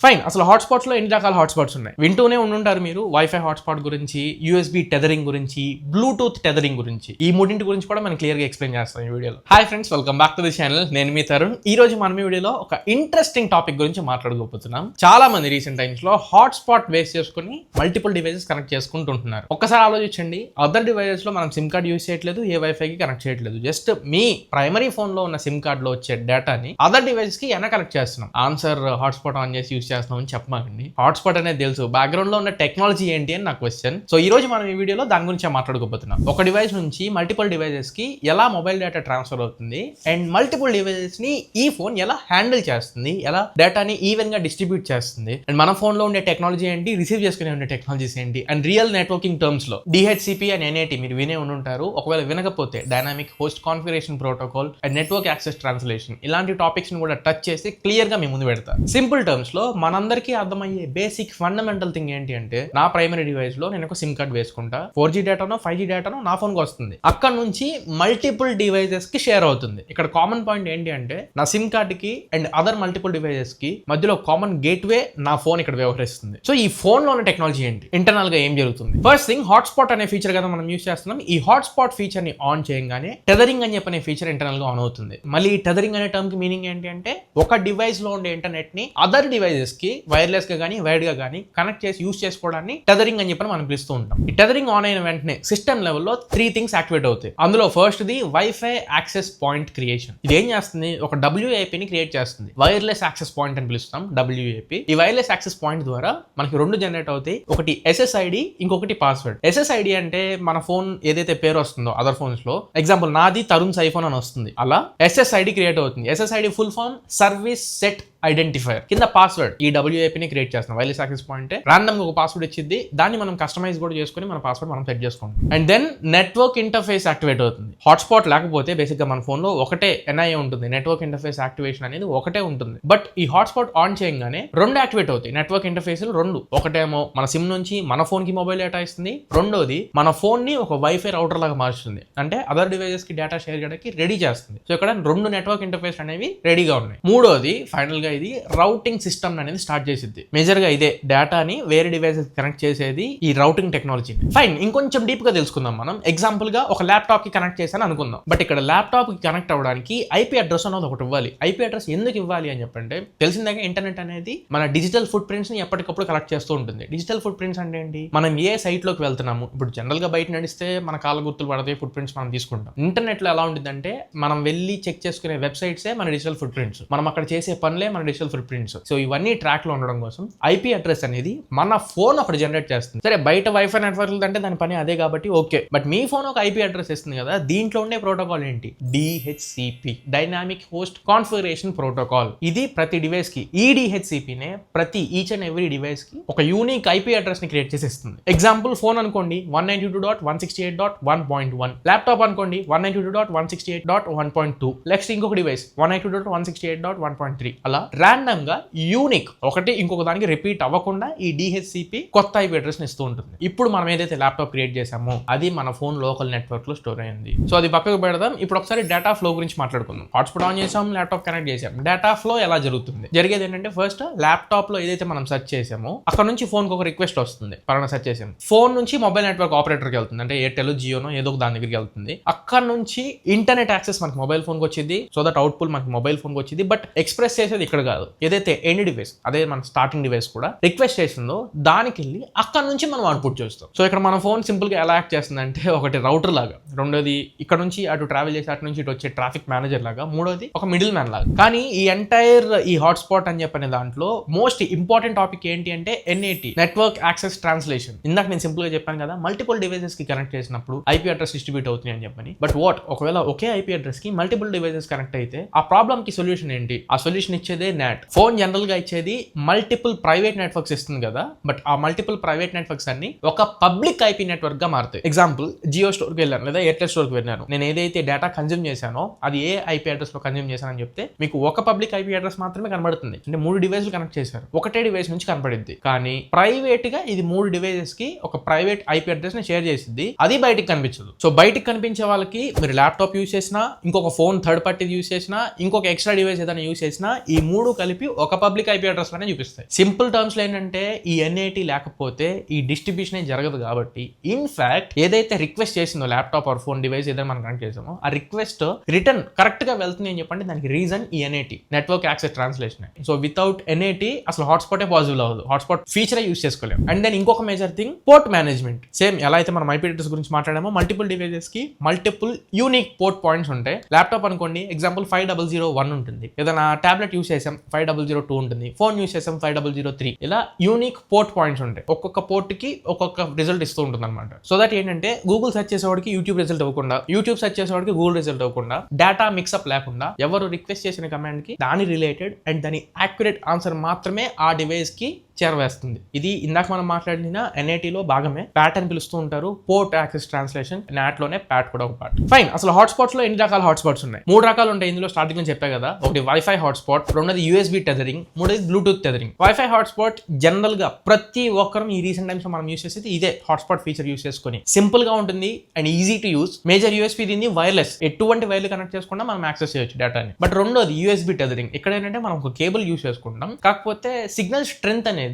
Fine. అసలు హాట్స్పాట్స్లో ఎన్ని రకాల హాట్స్పాట్స్ ఉన్నాయి వింటూనే ఉండుంటారు మీరు. వైఫై హాట్స్పాట్ గురించి, యూఎస్బీ టెదరింగ్ గురించి, బ్లూటూత్ టెదరింగ్ గురించి, ఈ మూడింటి గురించి కూడా మనం క్లియర్గా ఎక్స్ప్లెయిన్ చేస్తాం ఈ వీడియోలో. Hi friends, welcome back to the channel. నేను మీ తరుణ్. ఈ రోజు మనం ఈ వీడియోలో ఒక ఇంట్రెస్టింగ్ టాపిక్ గురించి మాట్లాడుకోబోతున్నాం. చాలా మంది రీసెంట్ టైమ్స్ లో హాట్స్పాట్ బేస్ చేసుకుని మల్టిపుల్ డివైసెస్ కనెక్ట్ చేసుకుంటుంటున్నారు. ఒక్కసారి ఆలోచించండి, అదర్ డివైసెస్ లో మనం సిమ్ కార్డ్ యూస్ చేయట్లేదు, ఏ వైఫైకి కనెక్ట్ చేయట్లేదు. జస్ట్ మీ ప్రైమరీ ఫోన్ లో ఉన్న సిమ్ కార్డ్ లో వచ్చే డేటాని అదర్ డివైసెస్ కి ఎలా కనెక్ట్ చేస్తున్నాం. ఆన్సర్ హాట్స్పాట్ ఆన్ చేసి యూస్ చేస్తున్నామని చెప్పమాకండి. హాట్స్పాట్ అనేది తెలుసు, బ్యాక్గ్రౌండ్ లో ఉన్న టెక్నాలజీ ఏంటి అని నా క్వశ్చన్. సో ఈ రోజు మనం ఈ వీడియోలో దాని గురించి మాట్లాడుకోబోతున్నాం. ఒక డివైస్ నుంచి మల్టిపుల్ డివైసెస్ కి ఎలా మొబైల్ డేటా ట్రాన్స్ఫర్ అవుతుంది, అండ్ మల్టిపుల్ డివైసెస్ ని ఈ ఫోన్ ఎలా హ్యాండిల్ చేస్తుంది, ఎలా డేటాని ఈవెన్ గా డిస్ట్రిబ్యూట్ చేస్తుంది, అండ్ మన ఫోన్ లో ఉండే టెక్నాలజీ ఏంటి, రిసీవ్ చేసుకునే ఉండే టెక్నాలజీస్ ఏంటి, అండ్ రియల్ నెట్వర్కింగ్ టర్మ్స్ లో డిహెచ్సిపి అండ్ ఎన్ఏటి మీరు వినే ఉండుంటారు. ఒకవేళ వినకపోతే dynamic host configuration protocol and network access translation, ఇలాంటి టాపిక్స్ ని కూడా టచ్ చేసి క్లియర్ గా మీ ముందు పెడతారు. సింపుల్ టర్మ్స్ లో మనందరికీ అర్థమయ్యే బేసిక్ ఫండమెంటల్ థింగ్ ఏంటి అంటే, నా ప్రైమరీ డివైస్ లో నేను ఒక సిమ్ కార్డ్ వేసుకుంటా, 4G డేటానో 5G డేటానో నా ఫోన్ కి వస్తుంది. అక్కడ నుంచి మల్టిపుల్ డివైసెస్ కి షేర్ అవుతుంది. ఇక్కడ కామన్ పాయింట్ ఏంటి అంటే, నా సిమ్ కార్డ్ కి అండ్ అదర్ మల్టిపుల్ డివైసెస్ కి మధ్యలో కామన్ గేట్వే నా ఫోన్ ఇక్కడ వ్యవహరిస్తుంది. సో ఈ ఫోన్ లో ఉన్న టెక్నాలజీ ఏంటి, ఇంటర్నల్ గా ఏం జరుగుతుంది. ఫస్ట్ థింగ్, హాట్స్పాట్ అనే ఫీచర్ కదా మనం యూస్ చేస్తున్నాం. ఈ హాట్స్పాట్ ఫీచర్ ని ఆన్ చేయగానే టెదరింగ్ అని చెప్పనే ఫీచర్ ఇంటర్నల్ గా ఆన్ అవుతుంది. మళ్ళీ ఈ టెదరింగ్ అనే టర్మ్ కి మీనింగ్ ఏంటి అంటే, ఒక డివైస్ లో ఉండే ఇంటర్నెట్ ని అదర్ డివైసెస్ కి వైర్లెస్ గా కానీ వైడ్ గా కానీ కనెక్ట్ చేసి యూస్ చేసుకోవడాన్ని టెదరింగ్ అని చెప్పని మనం పిలుస్తూ ఉంటాం. ఈ టెదరింగ్ ఆన్ అయిన వెంటనే సిస్టమ్ లెవెల్లో 3 థింగ్స్ యాక్టివేట్ అవుతాయి. అందులో first the wifi access point creation. ఇది ఏం చేస్తుంది, ఒక WAP ని క్రియేట్ చేస్తుంది. వైర్లెస్ యాక్సెస్ పాయింట్ అని పిలుస్తాం, WAP. ఈ వైర్లెస్ యాక్సెస్ పాయింట్ ద్వారా మనకి 2 జనరేట్ అవుతాయి. ఒకటి SSID, ఇంకొకటి పాస్వర్డ్. SSID అంటే మన ఫోన్ ఏదైతే పేరు వస్తుందో అదర్ ఫోన్స్ లో, ఎగ్జాంపుల్ నాది తరుణ్స్ ఐఫోన్ అని వస్తుంది, అలా SSID క్రియేట్ అవుతుంది. SSID full form service set identifier. కింద పాస్వర్డ్, ఈ WAP ని క్రియేట్ చేస్తున్నాం. వైర్లెస్ యాక్సెస్ పాయింట్ రాండమ్ గా ఒక పాస్వర్డ్ ఇచ్చింది, దాన్ని మనం కస్టమైజ్ కూడా చేసుకుని మన పాస్వర్డ్ మనం సెట్ చేసుకుంటాం. And then network interface activate అవుతుంది. హాట్స్పాట్ లేకపోతే బేసిక్ గా మన ఫోన్ లో ఒకటే NIA ఉంటుంది, నెట్వర్క్ ఇంటర్ఫేస్ యాక్టివేషన్ అనేది ఒకటే ఉంటుంది. బట్ ఈ హాట్స్పాట్ ఆన్ చేయగానే 2 యాక్టివేట్ అవుతాయి. Network interface 2. ఒకటేమో మన సిమ్ నుంచి మన ఫోన్ కి మొబైల్ డేటా ఇస్తుంది, రెండోది మన ఫోన్ ని ఒక వైఫై రౌటర్ లాగా మార్చుతుంది, అంటే అదర్ డివైజెస్ కి డేటా షేర్ చేయడానికి రెడీ చేస్తుంది. సో ఇక్కడ 2 నెట్వర్క్ ఇంటర్ఫేస్ అనేవి రెడీగా ఉన్నాయి. మూడోది ఫైనల్ గా ఇది రౌటింగ్ సిస్టమ్ అనేది స్టార్ట్ చేసింది. మేజర్ గా ఇదే డేటాని వేరే డివైసెస్ కనెక్ట్ చేసేది ఈ రౌటింగ్ టెక్నాలజీ. ఫైన్, ఇంకొంచెం డీప్ గా తెలుసుకుందాం మనం. ఎగ్జాంపుల్ గా ఒక ల్యాప్టాప్ కి కనెక్ట్ చేశాను అనుకుందాం. బట్ ఇక్కడ ల్యాప్టాప్ కి కనెక్ట్ అవ్వడానికి IP అడ్రస్ అనేది ఒకటి ఇవ్వాలి. IP అడ్రస్ ఎందుకు ఇవ్వాలి అని చెప్పంటే, తెలిసిందాక ఇంటర్నెట్ అనేది మన డిజిటల్ ఫుట్ ప్రింట్స్ ని ఎప్పటికప్పుడు కలెక్ట్ చేస్తూ ఉంటుంది. డిజిటల్ ఫుట్ ప్రింట్స్ అంటే ఏంటి, మనం ఏ సైట్ లోకి వెళ్తున్నాము, ఇప్పుడు జనరల్ గా బయట నడిస్తే మన కాళ్ళ గుర్తులు పడతాయి, ఫుట్ ప్రింట్స్ మనం తీసుకుంటాం. ఇంటర్నెట్ లో ఎలా ఉంటుందంటే, మనం వెళ్ళి చెక్ చేసుకునే వెబ్సైట్సే మన డిజిటల్ ఫుట్ ప్రింట్స్, మనం అక్కడ చేసే పనులే మన డిజిటల్ ఫుట్ ప్రింట్స్. సో ఇవన్నీ ట్రాక్ లో ఉండడం కోసం IP అడ్రస్ అనేది మన ఫోన్ ఒకటి జనరేట్ చేస్తుంది. సరే, బయట వైఫై నెట్వర్క్ అంటే దాని పని అదే కాబట్టి ఓకే, బట్ మీ ఫోన్ ఒక IP అడ్రస్ ఇస్తుంది కదా. దీంట్లో ఉండే ప్రోటోకాల్ ఏంటి, DHCP, dynamic host configuration protocol. ఇది ప్రతి డివైస్ కి, ఈ DHCP నే ప్రతి ఈచ్ అండ్ ఎవ్రీ డివైస్ కి ఒక యూనిక్ IP అడ్రస్ ని క్రియేట్ చేసి ఇస్తుంది. ఎగ్జాంపుల్ ఫోన్ అనుకోండి 192.168.1.1, ల్యాప్టాప్ అనుకోండి 192.168.1.2, నెక్స్ట్ ఇంకొక డివైస్ 192.168.1.3, అలా ర్యాండమ్ గా యూనిక్ ఒకటి ఇంకొక దానికి రిపీట్ అవ్వకుండా ఈ DHCP కొత్త IP అడ్రస్ ని ఇస్తూ ఉంటుంది. ఇప్పుడు మనం ఏదైతే ల్యాప్టాప్ క్రియేట్ చేసామో అది మన ఫోన్ లోకల్ నెట్వర్క్ లో స్టోర్ అయింది. సో అది పక్కకు పెడదాం. ఇప్పుడు ఒకసారి డేటా ఫ్లో గురించి మాట్లాడుకుందాం. హాట్స్పాట్ ఆన్ చేసాం, ల్యాప్టాప్ కనెక్ట్ చేసాం, డేటా ఫ్లో ఎలా జరుగుతుంది. జరిగేది ఏంటంటే, ఫస్ట్ ల్యాప్టాప్ లో ఏదైతే మనం సెర్చ్ చేసామో అక్కడ నుంచి ఫోన్ కి ఒక రిక్వెస్ట్ వస్తుంది. పలానా సెర్చ్ చేసాం, ఫోన్ నుంచి మొబైల్ నెట్వర్క్ ఆపరేటర్ కి వెళ్తుంది, అంటే ఎయిర్టెల్, జియోనో ఏదో ఒక దాని దగ్గరికి వెళ్తుంది. అక్కడ నుంచి ఇంటర్నెట్ యాక్సెస్ మనకి మొబైల్ ఫోన్ కి వచ్చింది. సో దట్ అవుట్పుట్ మనకి మొబైల్ ఫోన్ కి వచ్చింది. బట్ ఎక్స్ప్రెస్ చేసేది ఇక్కడ కాదు, ఏదైతే ఎండ్ డివైస్, అదే మన స్టార్టింగ్ డివైస్ కూడా రిక్వెస్ట్ చేసిందో దానికి వెళ్ళి అక్కడ నుంచి మనం అవుట్పుట్ చేస్తాం. సో ఇక్కడ మన ఫోన్ సింపుల్ గా ఎలా యాక్ట్ చేస్తుంది అంటే, ఒకటి రౌటర్ లాగా, రెండోది ఇక్కడ నుంచి అటు ట్రావెల్ చేసి అటు నుంచి ఇటు వచ్చే ట్రాఫిక్ మేనేజర్ లాగా, మూడోది ఒక మిడిల్ మ్యాన్ లాగా. కానీ ఈ ఎంటైర్ ఈ హాట్స్పాట్ అని చెప్పనే దాంట్లో మోస్ట్ ఇంపార్టెంట్ టాపిక్ ఏంటి అంటే NAT, నెట్వర్క్ యాక్సెస్ ట్రాన్స్లేషన్. ఇందాక నేను సింపుల్ గా చెప్పాను కదా, మల్టిపుల్ డివైసెస్ కి కనెక్ట్ చేసినప్పుడు IP అడ్రస్ డిస్ట్రిబ్యూట్ అవుతుంది అని చెప్పని. బట్ వాట్, ఒకవేళ ఒకే IP అడ్రస్ కి మల్టిపుల్ డివైసెస్ కనెక్ట్ అయితే ఆ ప్రాబ్లమ్ కి సొల్యూషన్ ఏంటి, ఆ సొల్యూషన్ ఇచ్చేదే NAT. ఫోన్ జనరల్ గా ఇచ్చేది మల్టిపుల్ ప్రైవేట్ నెట్వర్క్స్ ఇస్తుంది కదా, బట్ ఆ మల్టిపుల్ ప్రైవేట్ నెట్వర్క్స్ అన్ని ఒక పబ్లిక్ IP నెట్వర్క్ గా మారుతాయి. ఎగ్జాంపుల్, జియో స్టోర్ కి వెళ్ళాను లేదా ఎయిర్టెల్ స్టోర్ కి వెళ్ళాను, నేను ఏదైతే డేటా కన్జ్యూమ్ చేశానో అది ఏ IP అడ్రస్ లో కన్జ్యూమ్ చేశానని చెప్తే మీకు ఒక పబ్లిక్ IP అడ్రస్ మాత్రమే కనబడుతుంది. అంటే 3 డివైస్లు కనెక్ట్ చేశారు, ఒకటే డివైస్ నుంచి కనపడింది. కానీ ప్రైవేట్ గా ఇది 3 డివైసెస్ కి ఒక ప్రైవేట్ IP అడ్రస్ ని షేర్ చేసింది, అది బయటికి కనిపించదు. సో బయటికి కనిపించే వాళ్ళకి మీరు ల్యాప్టాప్ యూస్ చేసినా, ఇంకొక ఫోన్ థర్డ్ పార్టీ యూస్ చేసినా, ఇంకొక ఎక్స్ట్రా డివైస్ ఏదైనా యూస్ చేసినా, ఈ మూడు కలిపి ఒక పబ్లిక్ ఐపీ అడ్రస్ లోనే చూపిస్తాయి. సింపుల్ టర్మ్స్ లో ఏంటంటే ఈ NAT లేకపోతే ఈ డిస్ట్రిబ్యూషన్ జరగదు. కాబట్టి ఇన్ఫాక్ట్ ఏదైతే రిక్వెస్ట్ చేసిందో ల్యాప్టాప్ ఆర్ ఫోన్ డివైస్ ఏదైనా మనం కనెక్ట్ చేసామో ఆ రిక్వెస్ట్ రిటర్న్ కరెక్ట్ గా వెళ్తుంది అని చెప్పండి. దానికి రీజన్ ఈ NAT, network access translation. So without NAT అసలు హాట్స్పాటే పాసిబుల్ అవ్వదు, హాట్స్పాట్ ఫీచర్ యూస్ చేసుకోలేము. అండ్ దెన్ ఇంకొక major thing port management. Same ఎలా అయితే మనం IP అడ్రస్ గురించి మాట్లాడామో మల్టిపుల్ డివైజెస్ కి మల్టిపుల్ యూనిక్ పోర్ట్ పాయింట్స్ ఉంటాయి. ల్యాప్టాప్ అనుకోండి ఎగ్జాంపుల్ 5001 ఉంటుంది, ఏదైనా టాబ్లెట్ యూస్ చేసాం 5002 ఉంటుంది, ఫోన్ యూస్ చేసాం 5003. ఇలా యూనిక్ పోర్ట్ పాయింట్స్ ఉంటాయి. ఒక్కొక్క పోర్ట్ కి ఒక్కొక్క రిజల్ట్ ఇస్తూ ఉంటుంది అనమాట. సో దట్ ఏంటంటే గూగుల్ సెర్చ్ చేసేవాడికి యూట్యూబ్ రిజల్ట్ అవ్వకుండా, యూట్యూబ్ సెర్చ్ చేసేవాడికి గూగుల్ రిజల్ట్ అవ్వకుండా, డేటా మిక్సప్ లేకుండా ఎవరు రిక్వెస్ట్ చేసిన కమాండ్ కి దాని రిలేటెడ్ అండ్ దాని యాక్యురేట్ ఆన్సర్ మాత్రమే ఆ డివైస్ కి చేరవేస్తుంది. ఇది ఇందాక మనం మాట్లాడిన NAT లో భాగమే. ప్యాట్ అని పిలుస్తూ ఉంటారు, పోర్ట్ యాక్సెస్ ట్రాన్స్లేషన్. NAT లోనే ప్యాట్ కూడా ఒక పార్ట్. ఫైన్. అసలు హాట్స్పాట్స్ లో ఎన్ని రకాల హాట్స్పాట్స్ ఉన్నాయి? 3 రకాలు ఉంటాయి. ఇందులో స్టార్టింగ్ లో చెప్పా కదా, ఒకటి వైఫై హాట్స్పాట్, రెండోది USB టెథరింగ్, మూడోది Bluetooth tethering. Wifi hotspot general గా ప్రతి ఒక్కరం ఈ రీసెంట్ టైమ్స్ లో మనం యూస్ చేసేది ఇదే హాట్స్పాట్ ఫీచర్ యూస్ చేసుకుని. సింపుల్ గా ఉంటుంది and easy to use. Major USB దీన్ని వైర్లెస్, ఎటువంటి వైర్లు కనెక్ట్ చేసుకున్నా మనం యాక్సెస్ చేయొచ్చు డేటాని. బట్ రెండోది USB టెథరింగ్. ఇక్కడ ఏంటంటే మనం ఒక కేబుల్ యూస్ చేసుకుంటాం, కాకపోతే సిగ్నల్ స్ట్రెంత్ అనేది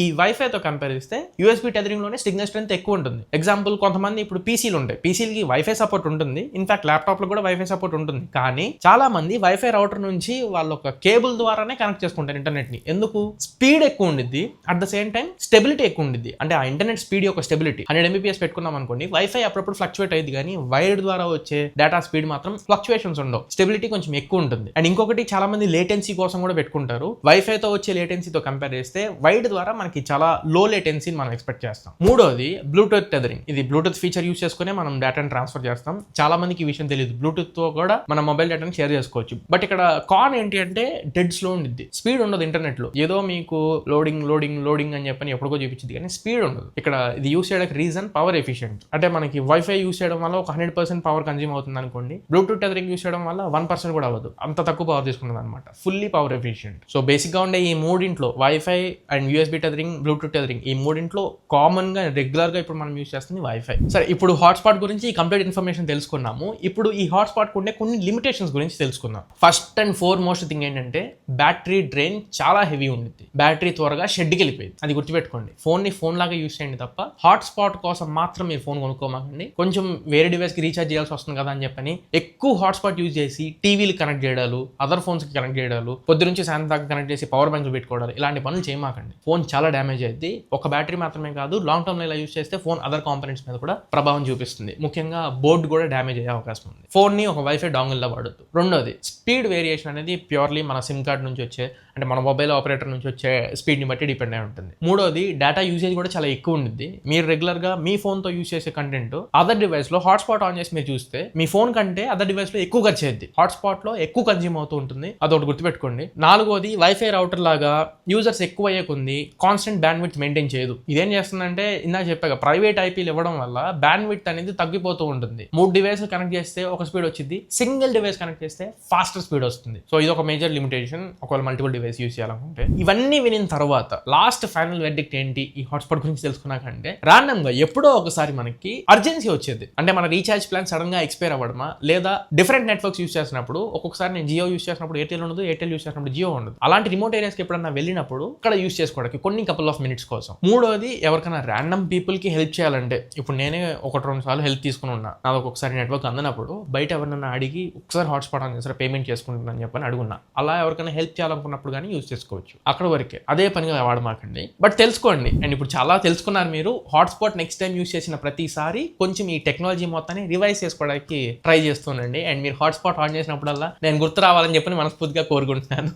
ఈ వైఫై తో కంపేర్ చేస్తే USB టెథరింగ్ లోనే సిగ్నల్ స్ట్రెంత్ ఎక్కువ ఉంటుంది. ఎగ్జాంపుల్ కొంతమంది ఇప్పుడు పీసీలు ఉంటాయి, పీసీలకి వైఫై సపోర్ట్ ఉంటుంది, ఇన్ఫాక్ట్ ల్యాప్టాప్ లో కూడా వైఫై సపోర్ట్ ఉంటుంది. కానీ చాలా మంది వైఫై రౌటర్ నుంచి వాళ్ళ ఒక కేబుల్ ద్వారానే కనెక్ట్ చేసుకుంటారు ఇంటర్నెట్ ని. ఎందుకు? స్పీడ్ ఎక్కువ ఉండిద్ది, at the same time stability ఎక్కువ ఉండిద్ది. అంటే ఆ ఇంటర్నెట్ స్పీడ్ యొక్క స్టెబిలిటీ 100 Mbps పెట్టుకున్నాం అనుకోండి, వైఫై అప్పుడప్పుడు ఫ్లక్చువేట్ అయ్యింది, కానీ వైర్డ్ ద్వారా వచ్చే డేటా స్పీడ్ మాత్రం ఫ్లక్చువేషన్స్ ఉండవు, స్టెబిలిటీ కొంచెం ఎక్కువ ఉంటుంది. అండ్ ఇంకొకటి చాలా మంది లేటెన్సీ కోసం కూడా పెట్టుకుంటారు. వైఫై తో వచ్చే లేటెన్సీతో కంపేర్ చేస్తే వైర్డ్ ద్వారా మనకి చాలా లో లేటెన్సీ మనం ఎక్స్పెక్ట్ చేస్తాం. మూడోది బ్లూటూత్ టెథరింగ్. ఇది బ్లూటూత్ ఫీచర్ యూస్ చేసుకునే మనం డేటాను ట్రాన్స్ఫర్ చేస్తాం. చాలా మందికి ఈ విషయం తెలియదు, బ్లూటూత్ తో కూడా మన మొబైల్ డేటాను షేర్ చేసుకోవచ్చు. బట్ ఇక్కడ కాన్ ఏంటి అంటే డెడ్ స్లో ఉండిద్ది, స్పీడ్ ఉండదు ఇంటర్నెట్ లో. ఏదో మీకు లోడింగ్ లోడింగ్ లోడింగ్ అని చెప్పని ఎప్పుడుకో చూపించింది, కానీ స్పీడ్ ఉండదు. ఇక్కడ ఇది యూస్ చేయడానికి రీజన్ పవర్ ఎఫిషియెంట్. అంటే మనకి వైఫై యూస్ చేయడం వల్ల ఒక 100% పవర్ కన్జ్యూమ్ అవుతుంది అనుకోండి, బ్లూటూత్ టెథరింగ్ యూస్ చేయడం వల్ల 1% కూడా అవ్వదు, అంత తక్కువ పవర్ తీసుకుంటుంది అనమాట. Fully power efficient. So basic గా ఉండే ఈ మూడింట్లో wifi and USB tethering, Bluetooth tethering, ఈ మూడింట్లో కామన్ గా రెగ్యులర్ గా ఇప్పుడు మనం యూస్ చేస్తుంది వైఫై. సరే, ఇప్పుడు హాట్స్పాట్ గురించి కంప్లీట్ ఇన్ఫర్మేషన్ తెలుసుకున్నాము. ఇప్పుడు ఈ హాట్స్పాట్ ఉండే కొన్ని లిమిటేషన్స్ గురించి తెలుసుకుందాం. ఫస్ట్ అండ్ ఫోర్మోస్ట్ థింగ్ ఏంటంటే బ్యాటరీ డ్రైన్ చాలా హెవీ ఉంటుంది, బ్యాటరీ త్వరగా షెడ్కి వెళ్ళిపోయింది. అది గుర్తుపెట్టుకోండి. ఫోన్ ని ఫోన్ లాగా యూస్ చేయండి తప్ప హాట్స్పాట్ కోసం మాత్రం మీరు ఫోన్ కొనుక్కోమాకండి. కొంచెం వేరే డివైస్ కి రీఛార్జ్ చేయాల్సి వస్తుంది కదా అని చెప్పని ఎక్కువ హాట్స్పాట్ యూజ్ చేసి టీవీలు కనెక్ట్ చేయడాలు, అదర్ ఫోన్స్ కి కనెక్ట్ చేయడాలు, పొద్దు నుంచి సాయంత్రం దాకా కనెక్ట్ చేసి పవర్ బ్యాంక్ పెట్టుకోవడాలు, ఇలాంటి పనులు చేయమాకండి. ఫోన్ చాలా డ్యామేజ్ అయింది. ఒక బ్యాటరీ మాత్రమే కాదు, లాంగ్ టర్మ్ లో ఇలా యూస్ చేస్తే ఫోన్ అదర్ కాంపోనెంట్స్ మీద కూడా ప్రభావం చూపిస్తుంది. ముఖ్యంగా బోర్డు కూడా డ్యామేజ్ అయ్యే అవకాశం ఉంది. ఫోన్ ని ఒక వైఫై డాంగిల్ లా వాడొద్దు. రెండోది స్పీడ్ వేరియేషన్ అనేది ప్యూర్లీ మన సిమ్ కార్డ్ నుంచి వచ్చే, అంటే మన మొబైల్ ఆపరేటర్ నుంచి వచ్చే స్పీడ్ ని బట్టి డిపెండ్ అయి ఉంటుంది. మూడోది డేటా యూసేజ్ కూడా చాలా ఎక్కువ ఉంటుంది. మీరు రెగ్యులర్ గా మీ ఫోన్ తో యూస్ చేసే కంటెంట్ అదర్ డివైస్ లో హాట్స్పాట్ ఆన్ చేసి మీరు చూస్తే మీ ఫోన్ కంటే అదర్ డివైస్ లో ఎక్కువ ఖర్చు అయ్యింది, హాట్స్పాట్ లో ఎక్కువ కన్జ్యూమ్ అవుతూ ఉంటుంది. అదొకటి గుర్తుపెట్టుకోండి. నాలుగోది వైఫై రౌటర్ లాగా యూజర్స్ ఎక్కువ అయ్యే కొన్ని కాన్స్టెంట్ బ్యాండ్ విడ్త్ మెయింటైన్ చేయదు. ఇదేం చేస్తుందంటే ఇందాక చెప్పాక ప్రైవేట్ ఐపీలు ఇవ్వడం వల్ల బ్యాండ్ విడ్త్ అనేది తగ్గిపోతూ ఉంటుంది. 3 డివైస్ కనెక్ట్ చేస్తే ఒక స్పీడ్ వచ్చింది, సింగిల్ డివైస్ కనెక్ట్ చేస్తే ఫాస్టర్ స్పీడ్ వస్తుంది. సో ఇది ఒక మేజర్ లిమిటేషన్ ఒకవేళ మల్టిపుల్ డివైస్ యూస్ చేయాలనుకుంటే. ఇవన్నీ వినిన తర్వాత లాస్ట్ ఫైనల్ వెర్డిక్ట్ ఏంటి ఈ హాట్స్పాట్ గురించి తెలుసుకున్నాకంటే, రాండమ్ గా ఎప్పుడో ఒకసారి మనకి అర్జెన్సీ వచ్చేది. అంటే మన రీఛార్జ్ ప్లాన్ సడన్ గా ఎక్స్పైర్ అవ్వడమా, లేదా డిఫరెంట్ నెట్వర్క్స్ యూస్ చేసినప్పుడు ఒక్కొక్కసారి నేను జియో యూస్ చేసినప్పుడు ఎయిర్టెల్ ఉండదు, ఎయిర్టెల్ యూస్ చేసినప్పుడు జియో ఉండదు. అలాంటి రిమోట్ ఏరియాస్ కి ఎప్పుడన్నా వెళ్ళినప్పుడు ఇక్కడ యూస్ చేసుకోవడానికి కొన్ని కపుల్ ఆఫ్ మినిట్స్ కోసం. మూడోది ఎవరికైనా ర్యాండమ్ పీపుల్ కి హెల్ప్ చేయాలంటే, ఇప్పుడు నేనే 1-2 సార్లు హెల్ప్ తీసుకుని ఉన్నా, నాది ఒక్కొక్కసారి నెట్వర్క్ అందినప్పుడు బయట ఎవరినైనా అడిగి ఒకసారి హాట్స్పాట్ ఆన్ చేస్తారా పేమెంట్ చేసుకుంటుందని చెప్పని అడుగున్నా. అలా ఎవరికైనా హెల్ప్ చేయాలనుకున్నప్పుడు కానీ యూస్ చేసుకోవచ్చు. అక్కడ వరకే, అదే పనిగా వాడమాకండి. బట్ తెలుసుకోండి. అండ్ ఇప్పుడు చాలా తెలుసుకున్నారు మీరు. హాట్స్పాట్ నెక్స్ట్ టైం యూస్ చేసిన ప్రతిసారి కొంచెం ఈ టెక్నాలజీ మొత్తాన్ని రివైజ్ చేసుకోవడానికి ట్రై చేస్తుండండి. అండ్ మీరు హాట్స్పాట్ ఆన్ చేసినప్పుడల్లా నేను గుర్తు రావాలని చెప్పి మనస్ఫూర్తిగా కోరుకుంటున్నాను.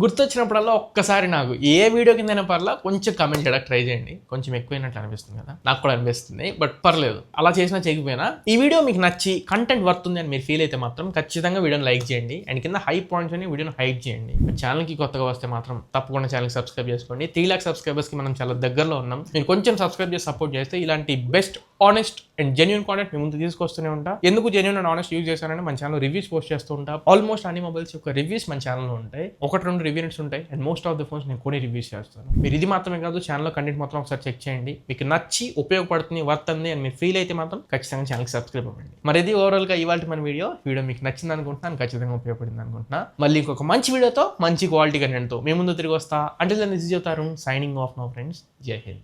గుర్తొచ్చినప్పుడల్లా ఒక్కసారి నాకు ఏ వీడియో కిందైనా పర్లా కొంచెం కమెంట్ చేయడానికి ట్రై చేయండి. కొంచెం ఎక్కువైనట్లు అనిపిస్తుంది కదా, నాకు కూడా అనిపిస్తుంది. బట్ పర్లేదు, అలా చేసినా చేయకపోయినా ఈ వీడియో మీకు నచ్చి కంటెంట్ వర్తుంది అని మీరు ఫీల్ అయితే మాత్రం ఖచ్చితంగా వీడియోని లైక్ చేయండి. అండ్ కింద హై పాయింట్స్ అని వీడియోని హైప్ చేయండి. ఛానల్కి కొత్తగా వస్తే మాత్రం తప్పకుండా ఛానల్కి సబ్స్క్రైబ్ చేసుకోండి. 3 lakh సబ్స్క్రైబర్స్కి మనం చాలా దగ్గరలో ఉన్నాం. మీరు కొంచెం సబ్స్క్రైబ్ చేసి సపోర్ట్ చేస్తే ఇలాంటి best honest and genuine content మీ ముందు తీసుకొస్తూనే ఉంటా. ఎందుకు జెన్యున్ అండ్ ఆనెస్ట్ యూజ్ చేశానంటే మన ఛానల్ రివ్యూస్ పోస్ట్ చేస్తూ ఉంటా. ఆల్మోస్ట్ అన్ని మొబైల్స్ యొక్క రివ్యూస్ మన ఛానల్లో ఉంటాయి. 1-2 రివ్యూస్ ఉంటాయి and most of the phones నేను కొన్ని రివ్యూస్ చేస్తాను. మీరు ఇది మాత్రమే కాదు, ఛానల్లో కంటెంట్ మొత్తం ఒకసారి చెక్ చేయండి. మీకు నచ్చి ఉపయోగపడుతుంది, వర్త్ ఉంది అని మీరు ఫీల్ అయితే మాత్రం ఖచ్చితంగా ఛానల్కి సబ్స్క్రైబ్ అవ్వండి. మరి ఇది ఓవరాల్గా ఇవాళ మన వీడియో మీకు నచ్చింది అనుకుంటున్నాను, ఖచ్చితంగా ఉపయోగపడింది అనుకుంటున్నా. మళ్ళీ ఇంకొక మంచి వీడియోతో మంచి క్వాలిటీ కంటెంట్తో మీ ముందు తిరిగి వస్తా. Until then this is your Tarun signing off now friends. జై హింద్.